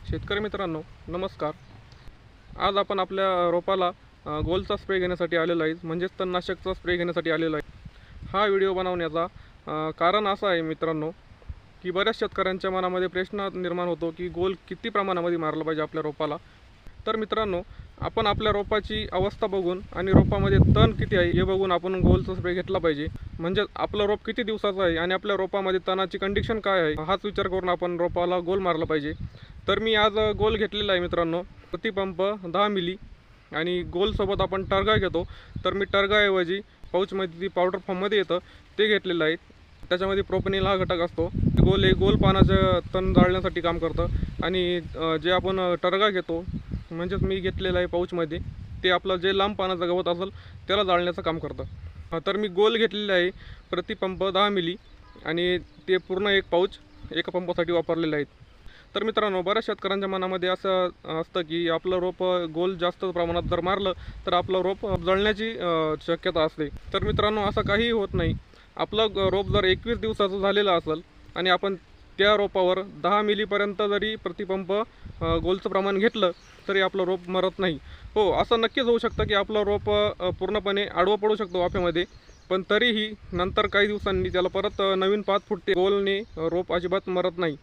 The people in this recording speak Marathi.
शेतकरी मित्रांनो नमस्कार. आज आपण आपल्या रोपाला गोलचा स्प्रे घेण्यासाठी आलेलो आहे, म्हणजेच तणनाशकचा स्प्रे घेण्यासाठी आलेलो आहे. हा व्हिडिओ बनवण्याचा कारण असं आहे मित्रांनो की बऱ्याच शेतकऱ्यांच्या मनामध्ये प्रश्न निर्माण होतो की गोल किती प्रमाणामध्ये मारलं पाहिजे आपल्या रोपाला. तर मित्रांनो, आपण आपल्या रोपाची अवस्था बघून आणि रोपामध्ये तण किती आहे हे बघून आपण गोलचा स्प्रे घेतला पाहिजे. म्हणजे आपलं रोप किती दिवसाचं आहे आणि आपल्या रोपामध्ये तणाची कंडिशन काय आहे हाच विचार करून आपण रोपाला गोल मारला पाहिजे. तर मी आज गोल घेतलेला आहे मित्रांनो, प्रतिपंप 10 मिली आणि गोलसोबत आपण टर्गा घेतो. तर मी टर्गाऐवजी पाऊचमध्ये ती पावडर फॉर्ममध्ये येतं ते घेतलेलं आहे. त्याच्यामध्ये प्रोपेनिल हा घटक असतो. गोल पानाचं तण जाळण्यासाठी काम करतं. आणि जे आपण टर्गा घेतो म्हणजेच मी घेतलेलं आहे पाऊचमध्ये, ते आपलं जे लांब पानाचं गवत असेल त्याला जाळण्याचं काम करतं. तर मी गोल घेतलेलं आहे प्रतिपंप 10 मिली आणि ते पूर्ण एक पाऊच एका पंपासाठी वापरलेलं आहे. तर मित्रांनो, बऱ्याच शेतकऱ्यांच्या मनामध्ये असं असतं की आपलं रोप गोल जास्त प्रमाणात जर मारलं तर आपलं रोप जळण्याची शक्यता असते. तर मित्रांनो, असं काहीही होत नाही. आपलं रोप जर 21 दिवसाचं झालेलं असेल आणि आपण त्या रोपावर 10 मिलीपर्यंत जरी प्रतिपंप गोलचं प्रमाण घेतलं तरी आपलं रोप मरत नाही. हो, असं नक्कीच होऊ शकतं की आपलं रोप पूर्णपणे आडवं पडू शकतो वाफेमध्ये, पण तरीही नंतर काही दिवसांनी त्याला परत नवीन पात फुटते. गोलने रोप अजिबात मरत नाही.